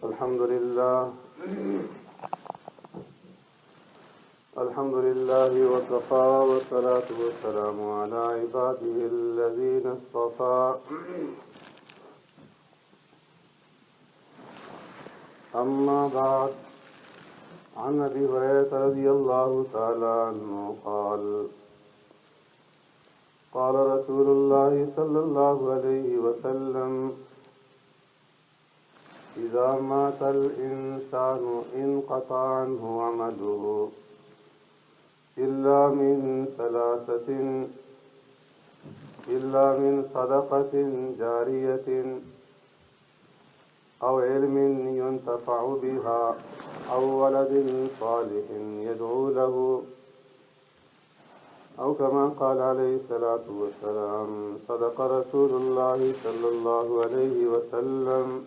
الحمد لله وكفى والصلاة والسلام على عباده الذين اصطفى أما بعد عن أبي هريرة رضي الله تعالى عنه قال قال رسول الله صلى الله عليه وسلم إذا مات الإنسان انقطع عنه عمله إلا من صدقة جارية أو علم ينتفع بها أو ولد صالح يدعو له أو كما قال عليه الصلاة والسلام صدق رسول الله صلى الله عليه وسلم.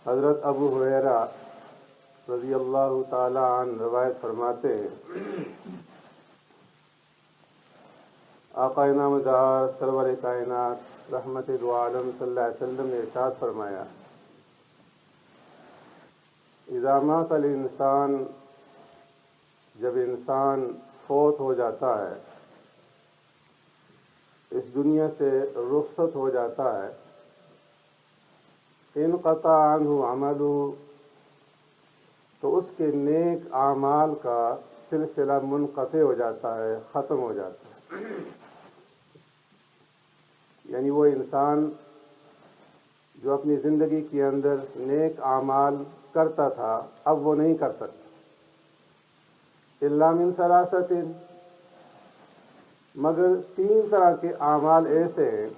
حضرت ابو ہریرہ رضی اللہ تعالی عنہ روایت فرماتے ہیں، آقا نامدار سرور کائنات رحمت دو عالم صلی اللہ علیہ وسلم نے ارشاد فرمایا، اذا مات الانسان، جب انسان فوت ہو جاتا ہے، اس دنیا سے رخصت ہو جاتا ہے، انقطع عنہ عملہ، تو اس کے نیک اعمال کا سلسلہ منقطع ہو جاتا ہے، ختم ہو جاتا ہے. یعنی وہ انسان جو اپنی زندگی کے اندر نیک اعمال کرتا تھا اب وہ نہیں کر سکتا. الا من ثلاثۃ، مگر 3 طرح کے اعمال ایسے ہیں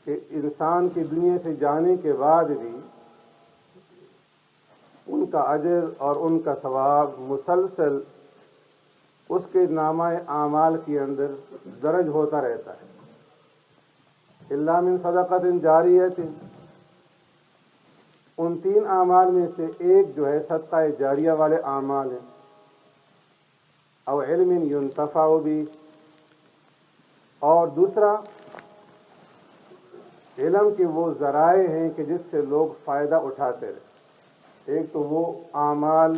کہ انسان کی دنیا سے جانے کے بعد بھی ان کا اجر اور ان کا ثواب مسلسل اس کے نامہ اعمال کے اندر درج ہوتا رہتا ہے. الا من صدقۃ جاریۃ، ان 3 اعمال میں سے ایک جو ہے صدقہ جاریہ والے اعمال ہیں. او علم ينتفع به، اور دوسرا علم کے وہ ذرائع ہیں کہ جس سے لوگ فائدہ اٹھاتے رہے. ایک تو وہ اعمال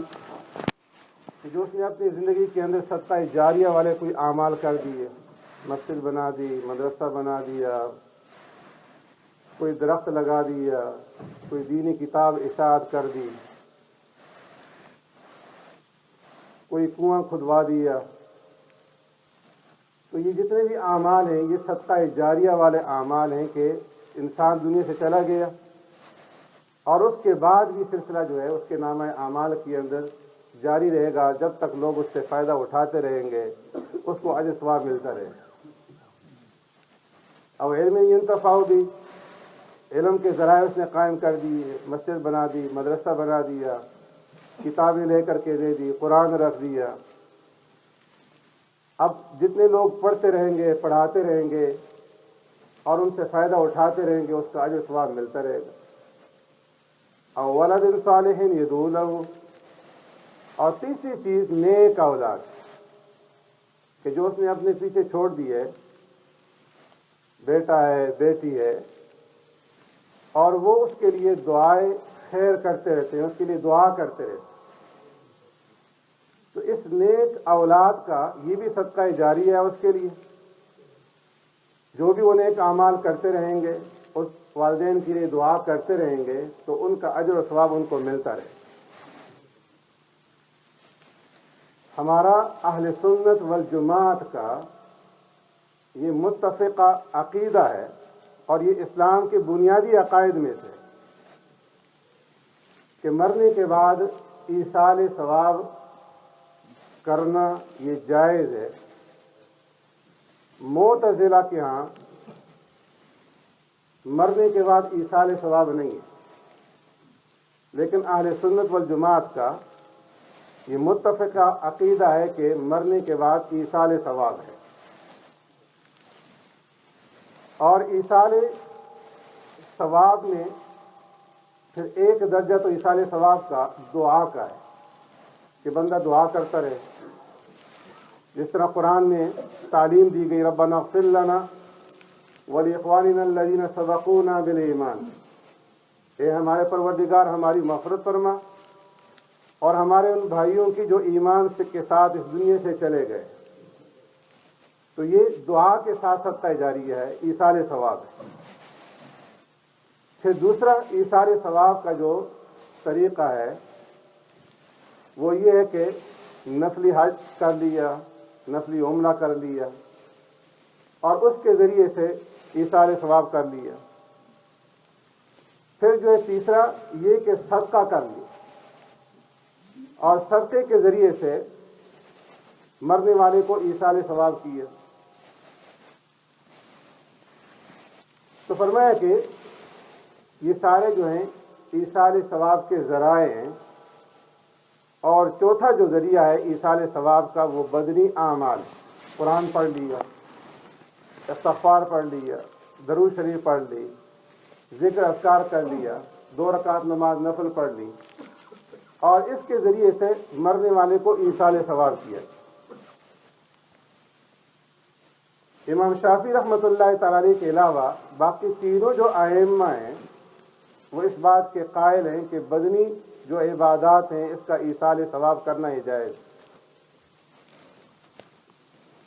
کہ جو اس نے اپنی زندگی کے اندر صدقہ جاریہ والے کوئی اعمال کر دیے، مسجد بنا دی، مدرسہ بنا دیا، کوئی درخت لگا دیا، کوئی دینی کتاب اشاعت کر دی، کوئی کنواں کھدوا دیا. تو یہ جتنے بھی اعمال ہیں یہ صدقہ جاریہ والے اعمال ہیں کہ انسان دنیا سے چلا گیا اور اس کے بعد بھی سلسلہ جو ہے اس کے نامہ اعمال کے اندر جاری رہے گا، جب تک لوگ اس سے فائدہ اٹھاتے رہیں گے اس کو اجر ثواب ملتا رہے گا. اب علم ينتفع بھی، علم کے ذرائع اس نے قائم کر دی، مسجد بنا دی، مدرسہ بنا دیا، کتابیں لے کر کے دے دی، قرآن رکھ دیا. اب جتنے لوگ پڑھتے رہیں گے، پڑھاتے رہیں گے اور ان سے فائدہ اٹھاتے رہیں گے اس کا اجر ثواب ملتا رہے گا. او ولد صالح یدعو له، اور تیسری چیز نیک اولاد کہ جو اس نے اپنے پیچھے چھوڑ دی ہے، بیٹا ہے، بیٹی ہے، اور وہ اس کے لیے دعائیں خیر کرتے رہتے ہیں، اس کے لیے دعا کرتے رہتے ہیں. تو اس نیک اولاد کا یہ بھی صدقہ جاریہ ہے اس کے لیے. جو بھی وہ نیک اعمال کرتے رہیں گے، اس والدین کے لیے دعا کرتے رہیں گے تو ان کا اجر و ثواب ان کو ملتا رہے. ہمارا اہل سنت والجماعت کا یہ متفقہ عقیدہ ہے اور یہ اسلام کے بنیادی عقائد میں سے کہ مرنے کے بعد ایصال ثواب کرنا یہ جائز ہے. معتزلہ کے ہاں مرنے کے بعد ایصال ثواب نہیں ہے، لیکن اہل سنت والجماعت کا یہ متفقہ عقیدہ ہے کہ مرنے کے بعد ایصال ثواب ہے. اور ایصال ثواب میں پھر ایک درجہ تو ایصال ثواب کا دعا کا ہے کہ بندہ دعا کرتا رہے. جس طرح قرآن میں تعلیم دی گئی ربنا اغفر لنا وَلِإِخْوَانِنَا الَّذِينَ سَبَقُونَا بِالْإِيمَانِ، اے ہمارے پروردگار ہماری مغفرت فرما اور ہمارے ان بھائیوں کی جو ایمان کے ساتھ اس دنیا سے چلے گئے۔ تو یہ دعا کے ساتھ صدقہ جاریہ ہے، ایصال ثواب ہے۔ پھر دوسرا ایصال ثواب کا جو طریقہ ہے وہ یہ ہے کہ نفلی حج کر لیا، نفلی عمرہ کر لیا اور اس کے ذریعے سے ایصال ثواب کر لیا۔ پھر جو ہے تیسرا یہ کہ صدقہ کر لیا اور صدقے کے ذریعے سے مرنے والے کو ایصال ثواب کیا۔ تو فرمایا کہ یہ سارے جو ہیں ایصال ثواب کے ذرائع ہیں، اور چوتھا جو ذریعہ ہے ایصال ثواب کا وہ بدنی اعمال، قرآن پڑھ لیا، استغفار پڑھ لیا، درود شریف پڑھ لی، ذکر اذکار کر لیا، 2 رکعت نماز نفل پڑھ لی، اور اس کے ذریعے سے مرنے والے کو ایصال ثواب کیا۔ امام شافعی رحمۃ اللہ تعالی علیہ کے علاوہ باقی تینوں جو ائمہ ہیں وہ اس بات کے قائل ہیں کہ بدنی جو عبادات ہیں اس کا ایصال ثواب کرنا ہی جائز۔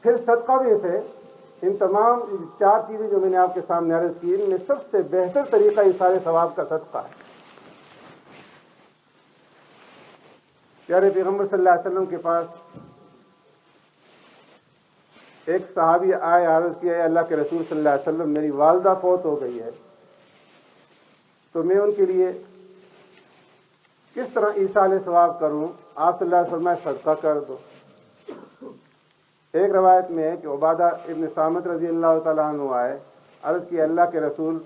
پھر صدقہ میں سے ان تمام 4 چیزیں جو میں نے آپ کے سامنے عرض کی، ان میں سب سے بہتر طریقہ ایصال ثواب کا صدقہ ہے۔ پیارے پیغمبر صلی اللہ علیہ وسلم کے پاس ایک صحابی آئے، عرض کیا، اے اللہ کے رسول صلی اللہ علیہ وسلم، میری والدہ فوت ہو گئی ہے، تو میں ان کے لیے کس طرح ایصال ثواب کروں؟ آپ صلی اللہ علیہ وسلم صدقہ کر دو۔ ایک روایت میں ہے کہ عبادہ ابن صامت رضی اللہ تعالیٰ عنہ آئے، عرض کی، اللہ کے رسول،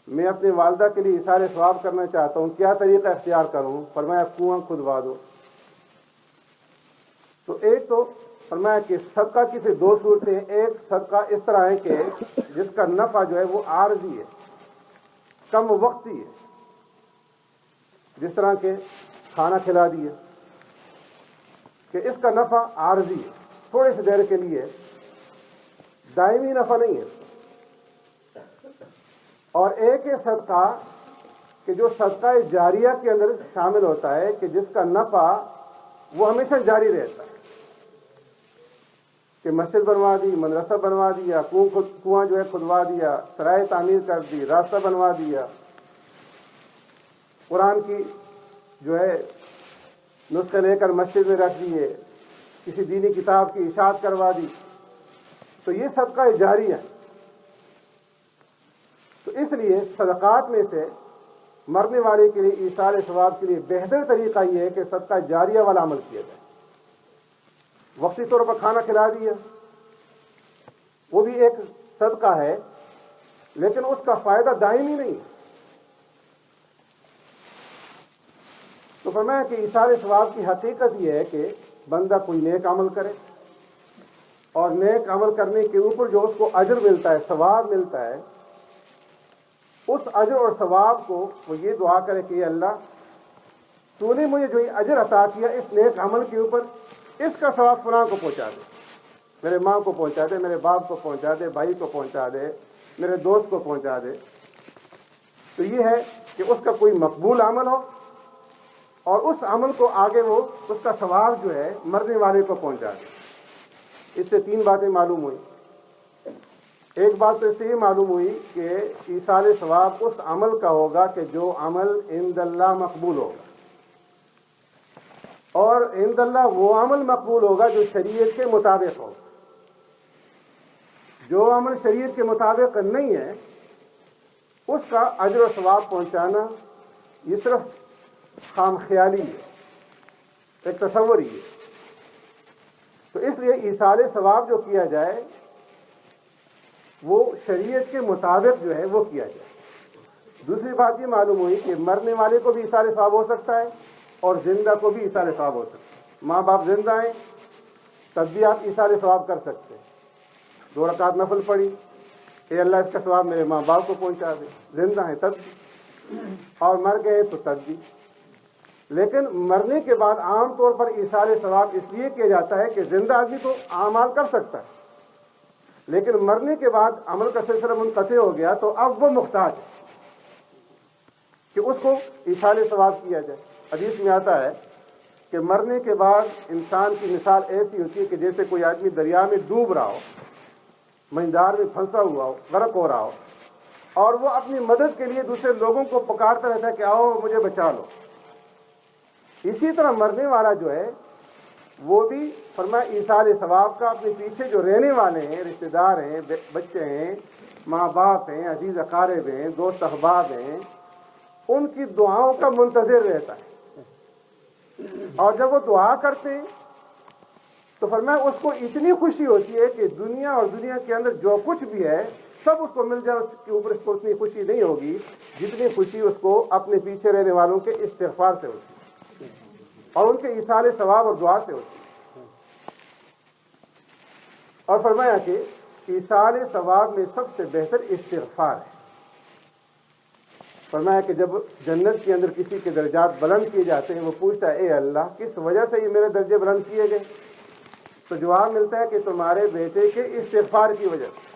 میں اپنی والدہ کے لیے ایصال ثواب کرنا چاہتا ہوں، کیا طریقہ اختیار کروں؟ فرمایا کنواں کھدوا دو۔ تو ایک تو فرمایا کہ صدقہ کی پھر 2 صورتیں ہیں۔ ایک صدقہ اس طرح ہے کہ جس کا نفع جو ہے وہ عارضی ہے، کم وقتی ہے، جس طرح کہ کھانا کھلا دیا، کہ اس کا نفع عارضی ہے، تھوڑے سے دیر کے لیے، دائمی نفع نہیں ہے۔ اور ایک ہے صدقہ کہ جو صدقہ جاریہ کے اندر شامل ہوتا ہے، کہ جس کا نفع وہ ہمیشہ جاری رہتا ہے، کہ مسجد بنوا دی، مدرسہ بنوا دیا، کنواں جو ہے کھدوا دیا، سرائے تعمیر کر دی، راستہ بنوا دیا، قرآن کی جو ہے نسخے لے کر مسجد میں رکھ دیے، کسی دینی کتاب کی اشاعت کروا دی، تو یہ صدقہ جاریہ ہے۔ تو اس لیے صدقات میں سے مرنے والے کے لیے ایصال ثواب کے لیے بہتر طریقہ یہ ہے کہ صدقہ جاریہ والا عمل کیا جائے۔ وقتی طور پر کھانا کھلا دیا، وہ بھی ایک صدقہ ہے، لیکن اس کا فائدہ دائمی نہیں ہے۔ تو فرمایا کہ ایصال ثواب کی حقیقت یہ ہے کہ بندہ کوئی نیک عمل کرے، اور نیک عمل کرنے کے اوپر جو اس کو اجر ملتا ہے، ثواب ملتا ہے، اس اجر اور ثواب کو وہ یہ دعا کرے کہ اے اللہ، تو نے مجھے جو یہ اجر عطا کیا اس نیک عمل کے اوپر، اس کا ثواب فلاں کو پہنچا دے، میرے ماں کو پہنچا دے، میرے باپ کو پہنچا دے، بھائی کو پہنچا دے، میرے دوست کو پہنچا دے۔ تو یہ ہے کہ اس کا کوئی مقبول عمل ہو، اور اس عمل کو آگے وہ اس کا ثواب جو ہے مرنے والے کو پہنچا دے۔ اس سے 3 باتیں معلوم ہوئی۔ ایک بات تو اس سے یہ معلوم ہوئی کہ ایصال ثواب اس عمل کا ہوگا کہ جو عمل عند اللہ مقبول ہوگا، اور عند اللہ وہ عمل مقبول ہوگا جو شریعت کے مطابق ہوگا۔ جو عمل شریعت کے مطابق نہیں ہے اس کا اجر و ثواب پہنچانا یہ صرف خام خیالی ہے، ایک تصور ہی ہے۔ تو اس لیے ایصال ثواب جو کیا جائے وہ شریعت کے مطابق جو ہے وہ کیا جائے۔ دوسری بات یہ معلوم ہوئی کہ مرنے والے کو بھی ایصال ثواب ہو سکتا ہے اور زندہ کو بھی ایصال ثواب ہو سکتا ہے۔ ماں باپ زندہ ہیں تب بھی آپ ایصال ثواب کر سکتے ہیں، 2 رکعت نفل پڑھی، اے اللہ اس کا ثواب میرے ماں باپ کو پہنچا دے، زندہ ہیں تب بھی، اور مر گئے تو تب بھی۔ لیکن مرنے کے بعد عام طور پر ایصال ثواب اس لیے کیا جاتا ہے کہ زندہ آدمی تو اعمال کر سکتا ہے، لیکن مرنے کے بعد عمل کا سلسلہ منقطع ہو گیا تو اب وہ محتاج ہے کہ اس کو ایصال ثواب کیا جائے۔ حدیث میں آتا ہے کہ مرنے کے بعد انسان کی مثال ایسی ہوتی ہے کہ جیسے کوئی آدمی دریا میں ڈوب رہا ہو، مہندار میں پھنسا ہوا ہو، غرق ہو رہا ہو، اور وہ اپنی مدد کے لیے دوسرے لوگوں کو پکارتا رہتا ہے کہ آؤ مجھے بچا لو۔ اسی طرح مرنے والا جو ہے وہ بھی فرمایا ایصال ثواب کا اپنے پیچھے جو رہنے والے ہیں، رشتہ دار ہیں، بچے ہیں، ماں باپ ہیں، عزیز اقارب ہیں، دوست احباب ہیں، ان کی دعاؤں کا منتظر رہتا ہے۔ اور جب وہ دعا کرتے ہیں تو فرمایا اس کو اتنی خوشی ہوتی ہے کہ دنیا اور دنیا کے اندر جو کچھ بھی ہے سب اس کو مل جائے، اس کے اوپر اس کو اتنی خوشی نہیں ہوگی جتنی خوشی اس کو اپنے پیچھے رہنے والوں کے استغفار سے ہوتی ہے اور ان کے ایصال ثواب اور دعا سے ہوتی ہے۔ اور فرمایا کہ ایصال ثواب میں سب سے بہتر استغفار ہے۔ فرمایا کہ جب جنت کے اندر کسی کے درجات بلند کیے جاتے ہیں، وہ پوچھتا ہے اے اللہ کس وجہ سے یہ میرے درجے بلند کیے گئے؟ تو جواب ملتا ہے کہ تمہارے بیٹے کے استغفار کی وجہ سے۔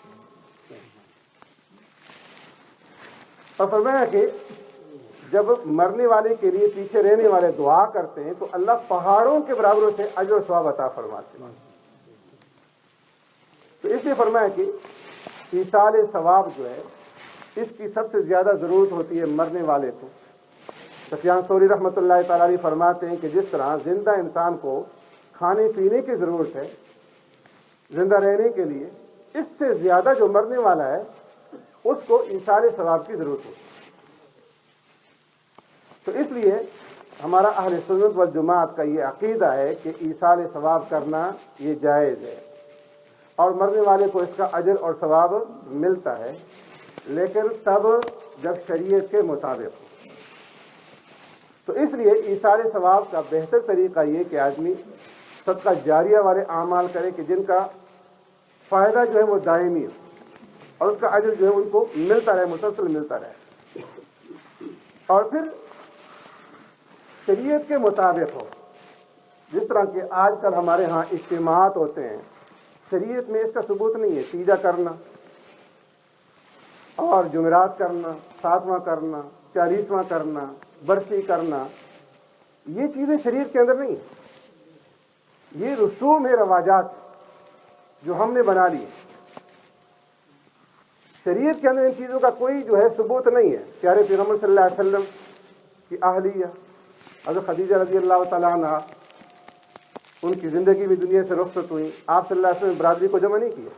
اور فرمایا کہ جب مرنے والے کے لیے پیچھے رہنے والے دعا کرتے ہیں تو اللہ پہاڑوں کے برابر سے اجر و ثواب عطا فرماتے ہیں۔ تو اس لیے فرمایا کہ ایصال ثواب جو ہے اس کی سب سے زیادہ ضرورت ہوتی ہے مرنے والے کو۔ سفیان ثوری رحمۃ اللہ تعالیٰ علیہ فرماتے ہیں کہ جس طرح زندہ انسان کو کھانے پینے کی ضرورت ہے زندہ رہنے کے لیے، اس سے زیادہ جو مرنے والا ہے اس کو ایصال ثواب کی ضرورت ہوتی ہے۔ تو اس لیے ہمارا اہل سنت والجماعت کا یہ عقیدہ ہے کہ ایصال ثواب کرنا یہ جائز ہے اور مرنے والے کو اس کا اجر اور ثواب ملتا ہے، لیکن تب جب شریعت کے مطابق ہو۔ تو اس لیے ایصال ثواب کا بہتر طریقہ یہ کہ آدمی صدقہ جاریہ والے اعمال کرے کہ جن کا فائدہ جو ہے وہ دائمی ہو اور اس کا اجر جو ہے ان کو ملتا رہے، مسلسل ملتا رہے، اور پھر شریعت کے مطابق ہو۔ جس طرح کہ آج کل ہمارے ہاں اجتماعات ہوتے ہیں، شریعت میں اس کا ثبوت نہیں ہے، تیجا کرنا اور جمعرات کرنا، 7واں کرنا، 40واں کرنا، برسی کرنا، یہ چیزیں شریعت کے اندر نہیں ہیں۔ یہ رسوم ہے، رواجات جو ہم نے بنا لی۔ شریعت کے اندر ان چیزوں کا کوئی جو ہے ثبوت نہیں ہے۔ پیارے پیغمبر صلی اللہ علیہ وسلم کی اہلیہ حضرت خدیجہ رضی اللہ تعالیٰ عنہ، ان کی زندگی بھی دنیا سے رخصت ہوئی، آپ صلی اللہ علیہ وسلم برادری کو جمع نہیں کیا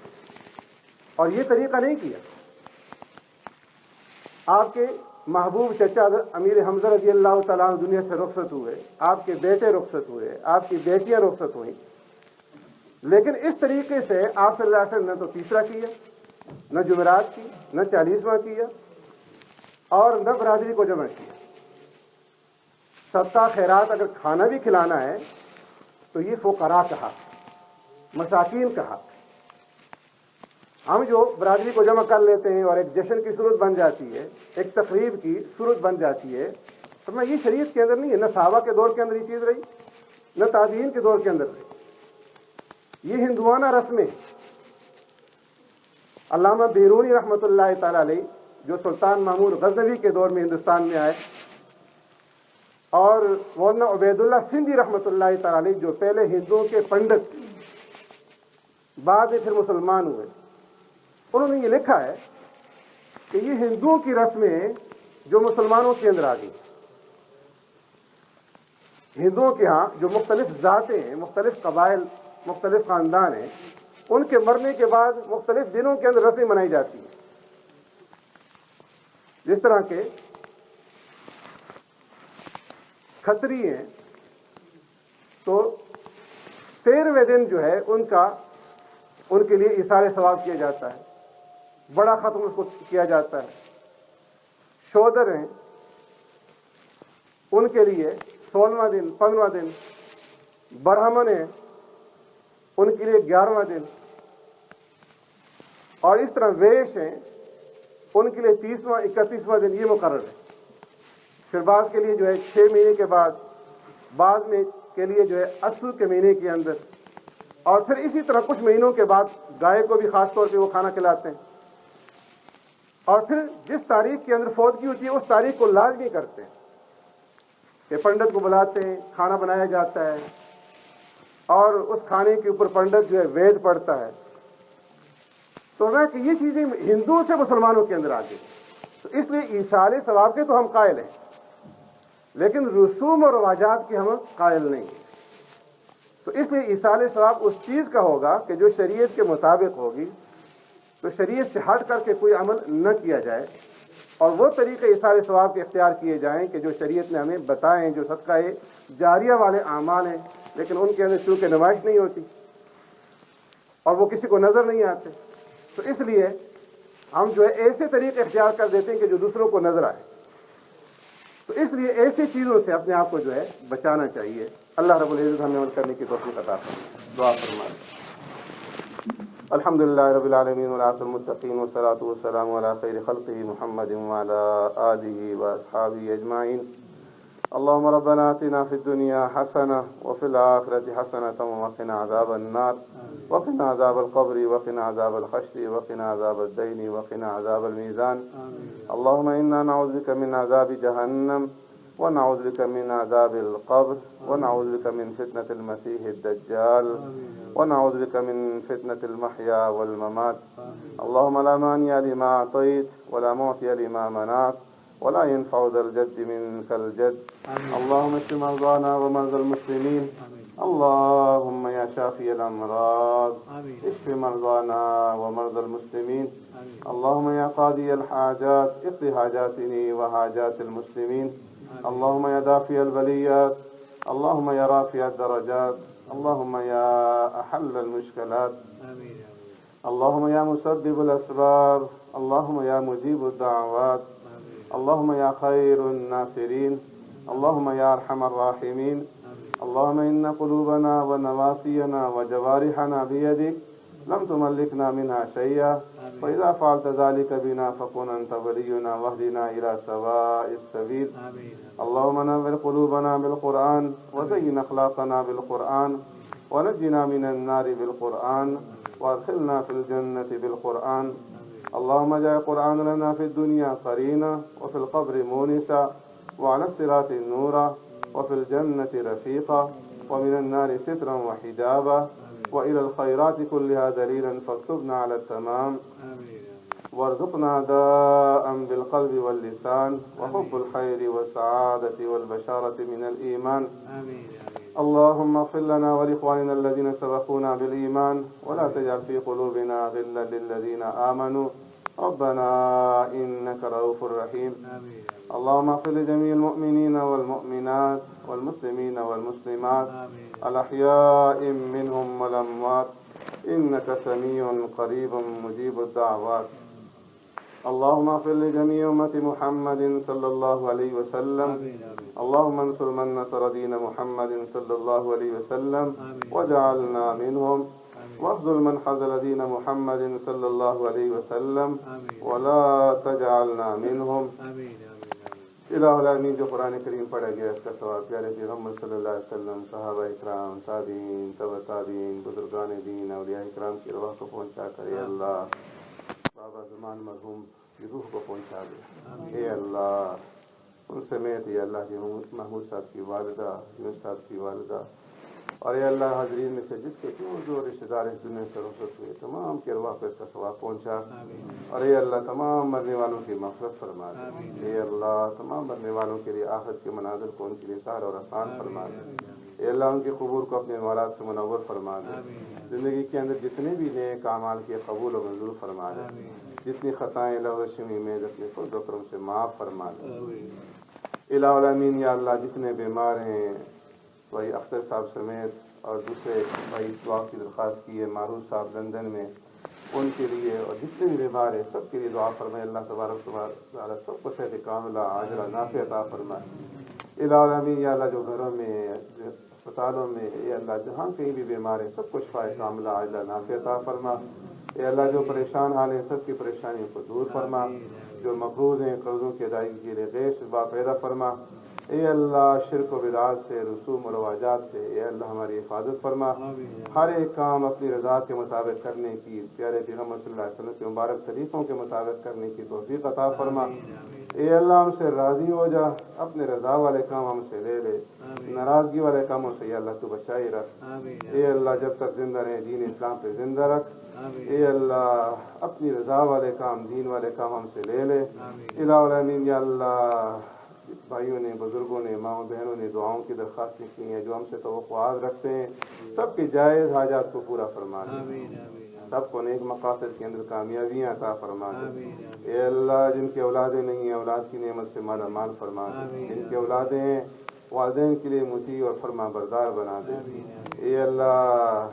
اور یہ طریقہ نہیں کیا۔ آپ کے محبوب چچا امیر حمزہ رضی اللہ تعالیٰ عنہ دنیا سے رخصت ہوئے، آپ کے بیٹے رخصت ہوئے، آپ کی بیٹیاں رخصت ہوئیں، لیکن اس طریقے سے آپ صلی اللہ علیہ وسلم نہ تو تیسرا کیا، نہ جمعرات کی، نہ 40واں کیا، اور نہ برادری کو جمع کیا۔ صدقہ خیرات اگر کھانا بھی کھلانا ہے تو یہ فقراء کا حق، مساکین کا حق۔ ہم جو برادری کو جمع کر لیتے ہیں اور ایک جشن کی صورت بن جاتی ہے، ایک تقریب کی صورت بن جاتی ہے، تو میں یہ شریعت کے اندر نہیں ہے، نہ صحابہ کے دور کے اندر یہ چیز رہی، نہ تابعین کے دور کے اندر رہی۔ یہ ہندوانہ رسمیں۔ علامہ بیرونی رحمۃ اللہ تعالی علیہ جو سلطان محمود غزنوی کے دور میں ہندوستان میں آئے، اور مولانا عبید اللہ سندھی رحمۃ اللہ تعالی علیہ جو پہلے ہندوؤں کے پنڈت بعد میں پھر مسلمان ہوئے، انہوں نے یہ لکھا ہے کہ یہ ہندوؤں کی رسمیں جو مسلمانوں کے اندر آ گئی۔ ہندوؤں کے ہاں جو مختلف ذاتیں ہیں، مختلف قبائل، مختلف خاندان ہیں، ان کے مرنے کے بعد مختلف دنوں کے اندر رسمیں منائی جاتی ہیں۔ جس طرح کے کھتری ہیں تو 13ویں دن جو ہے ان کے لیے ایصال ثواب کیا جاتا ہے، بڑا ختم اس کو کیا جاتا ہے۔ شودر ہیں، ان کے لیے 16واں دن، 15واں دن۔ برہمن ہیں، ان کے لیے 11واں دن۔ اور اس طرح ویش ہیں، ان کے لیے 30واں 31واں دن یہ مقرر ہے۔ پھر بعض کے لیے جو ہے 6 مہینے کے بعد، بعض میں کے لیے جو ہے اسو کے مہینے کے اندر، اور پھر اسی طرح کچھ مہینوں کے بعد گائے کو بھی خاص طور پہ وہ کھانا کھلاتے ہیں، اور پھر جس تاریخ کے اندر فوتگی ہوتی ہے اس تاریخ کو لازمی کرتے ہیں کہ پنڈت کو بلاتے ہیں، کھانا بنایا جاتا ہے، اور اس کھانے کے اوپر پنڈت جو ہے وید پڑھتا ہے۔ تو میں کہ یہ چیزیں ہندوؤں سے مسلمانوں کے اندر آ گئی، تو اس لیے ایصال ثواب کے تو ہم قائل ہیں، لیکن رسوم اور رواجات کی ہم قائل نہیں ہیں۔ تو اس لیے ایصال ثواب اس چیز کا ہوگا کہ جو شریعت کے مطابق ہوگی، تو شریعت سے ہٹ کر کے کوئی عمل نہ کیا جائے، اور وہ طریقے ایصال ثواب کے اختیار کیے جائیں کہ جو شریعت نے ہمیں بتائیں، جو صدقہ جاریہ والے اعمال ہیں، لیکن ان کے اندر چونکہ نمائش نہیں ہوتی اور وہ کسی کو نظر نہیں آتے، تو اس لیے ہم جو ہے ایسے طریقے اختیار کر دیتے ہیں کہ جو دوسروں کو نظر آئے۔ تو اس لیے ایسی چیزوں سے اپنے آپ کو جو ہے بچانا چاہیے۔ اللہ رب العزت ہمیں عمل کرنے کی توفیق عطا فرمائے۔ دعا فرمائے۔ الحمدللہ رب العالمین والعاقبۃ للمتقین والصلاۃ والسلام علی خیر خلقہ محمد وعلی آلہ واصحابہ اجمعین۔ اللهم ربنا آتنا في الدنيا حسنة وفي الآخرة حسنة وقنا عذاب النار وقنا عذاب القبر وقنا عذاب الحشر وقنا عذاب الدين وقنا عذاب الميزان. اللهم إنا نعوذ بك من عذاب جهنم ونعوذ بك من عذاب القبر ونعوذ بك من فتنة المسيح الدجال ونعوذ بك من فتنة المحيا والممات. اللهم لا مانع لما أعطيت ولا معطي لما منعت ولا ينفع ذا الجد منك الجد. اللهم اشف مرضانا ومرضى المسلمين. اللهم يا شافي الأمراض اشف مرضانا ومرضى المسلمين. اللهم يا قاضي الحاجات اقض حاجاتنا وحاجات المسلمين. اللهم يا دافع البليات، اللهم يا رافع الدرجات، اللهم يا أحل المشكلات، اللهم يا مسبب الأسباب، اللهم يا مجيب الدعوات، اللهم يا خير الناصرين، اللهم يا أرحم الراحمين. اللهم إن قلوبنا ونواسينا وجوارحنا بيدك لم تملكنا منها شيئا، فإذا فعلت ذلك بنا فكن أنت ولينا واهدنا إلى سواء السبيل. اللهم نور قلوبنا بالقرآن وزين أخلاقنا بالقرآن ونجنا من النار بالقرآن وادخلنا في الجنة بالقرآن. اللهم اجعل القرآن لنا في الدنيا قرينا وفي القبر مونسا وعلى الصراط نورا وفي الجنة رفيقا ومن النار سترا وحجابا وإلى الخيرات كلها دليلا فاكتبنا على التمام. وارزقنا داء بالقلب واللسان وحب الخير والسعادة والبشارة من الإيمان. اللهم اغفر لنا ولإخواننا الذين سبقونا بالإيمان ولا تجعل في قلوبنا غلا للذين آمنوا ربنا إنك رؤوف رحيم. اللهم اغفر لجميع المؤمنين والمؤمنات والمسلمين والمسلمات الأحياء منهم والأموات إنك سميع قريب مجيب الدعوات. اللهم اغفر لجميع أمة محمد صلى الله عليه وسلم. اللهم انصر من نصر دين محمد صلى الله عليه وسلم وجعلنا منهم، واخذل من خذل دين محمد صلى الله عليه وسلم ولا تجعلنا منهم. الہ العالمین، جو قرآن کریم پڑھا گیا اس کا ثواب پیارے پیغمبر صلی اللہ علیہ وسلم، صحابہ اکرام، تابعین، تبع تابعین، بزرگان دین، اولیاء اکرام کی روح کو پہنچا کر اے اللہ بابا زمان مرحوم کی روح کو پہنچا دے. اے اللہ ان سمیت اے اللہ کی محمود صاحب کی والدہ، یونس صاحب کی والدہ، اور اے اللہ حاضرین میں سے جس کے کیوں جو رشتہ دار اس دنیا سے رخصت ہوئے تمام کے ارواح کو اس کا ثواب پہنچا. اور اے اللہ تمام مرنے والوں کی مغفرت فرما دے. اے اللہ تمام مرنے والوں کے لیے آخرت کے مناظر کو ان کے لیے سہل اور آسان فرما دے. اے اللہ ان کے قبور کو اپنے انوارات سے منور فرما دے. زندگی کے اندر جتنے بھی نیک اعمال کے قبول و منظور فرما دے. جتنی خطائیں لغو شمی میں اپنے خود و کرم سے معاف فرما دے. الہ العالمین یا اللہ جتنے بیمار ہیں بھائی اختر صاحب سمیت اور دوسرے بھائی دعا کی درخواست کی ہے، معروف صاحب لندن میں، ان کے لیے اور جتنے بھی بیمار ہیں سب کے لیے دعا فرمائے. اللہ تبارک تعالیٰ سب کو صحت کاملہ عاجلہ نافع عطا فرمائے. الہ العالمین یا اللہ جو گھروں میں، اسپتالوں میں، اے اللہ جہاں کہیں بھی بیمار ہیں سب کو شفا کاملہ عاجلہ نافع عطا فرما. اے اللہ جو پریشان حال ہیں سب کی پریشانیوں کو دور فرما. جو مقروض ہیں قرضوں کی ادائیگی کے لیے غیر اسباب پیدا فرما. اے اللہ شرک و بدعات سے، رسوم و رواجات سے اے اللہ ہماری حفاظت فرما، ہر ایک کام اپنی رضا کے مطابق کرنے کی، پیارے پیغمبر صلی اللہ علیہ وسلم کے مبارک طریقوں کے مطابق کرنے کی توفیق عطا فرما۔ اے اللہ ہم سے راضی ہو جا، اپنے رضا والے کام ہم سے لے لے، ناراضگی والے کاموں سے اے اللہ تو بچائی رکھ۔ اے اللہ جب تک زندہ رہے دین اسلام پہ زندہ رکھ۔ اے اللہ اپنی رضا والے کام، دین والے کام ہم سے لے لے۔ الہ العالمین یا اللہ بھائیوں نے، بزرگوں نے، ماؤں بہنوں نے دعاؤں کی درخواستیں کی ہیں، جو ہم سے توقعات رکھتے ہیں، سب کی جائز حاجات کو پورا فرما دے، سب کو نیک مقاصد کے اندر کامیابیاں عطا فرما دے۔ اے اللہ جن کی اولادیں نہیں ہیں، اولاد کی نعمت سے مالا مال فرما دے، جن کی اولادیں ہیں والدین کے لیے مطیع اور فرما بردار بنا دے۔ اے اللہ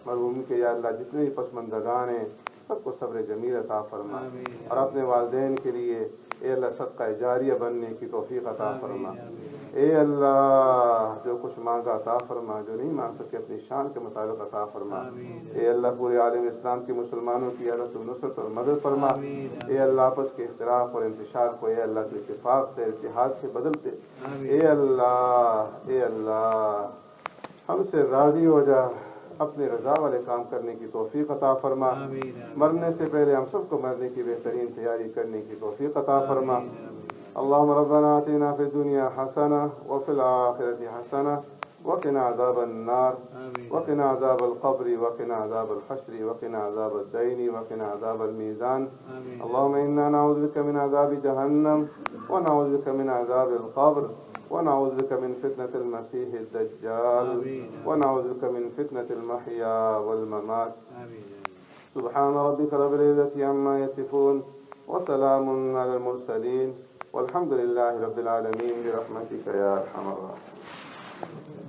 مرحوم کے یا اللہ جتنے بھی پسماندگان ہیں سب کو صبر جمیل عطا فرما، اور اپنے والدین کے لیے اے اللہ صدقہ جاریہ بننے کی توفیق عطا فرما۔ اے اللہ جو کچھ مانگا عطا فرما، جو نہیں مانگ سکے اپنی شان کے مطابق عطا فرما۔ اے اللہ پورے عالم اسلام کے مسلمانوں کی عزت و نصرت اور مدد فرما۔ اے اللہ آپس کے اختلاف اور انتشار کو اے اللہ کے اتفاق سے، اتحاد سے بدل دے۔ اے اللہ ہم سے راضی ہو جا، اپنے رضا والے کام کرنے کی توفیق عطا فرما۔ مرنے سے پہلے ہم سب کو مرنے کی بہترین تیاری کرنے کی توفیق عطا فرما۔ اللہم ربنا آتنا فی الدنیا حسنہ وفی الآخرۃ حسنہ وقنا عذاب النار وقنا عذاب القبر وقنا عذاب الحشر وقنا عذاب الدین وقنا عذاب المیزان۔ اللہم انا نعوذ بک من عذاب جہنم ونعوذ بک من عذاب القبر ونعوذ بك من فتنة المسيح الدجال ونعوذ بك من فتنة المحيا والممات۔ سبحان ربك رب العزة عما يصفون وسلام على المرسلين والحمد لله رب العالمين برحمتك يا أرحم الراحمين۔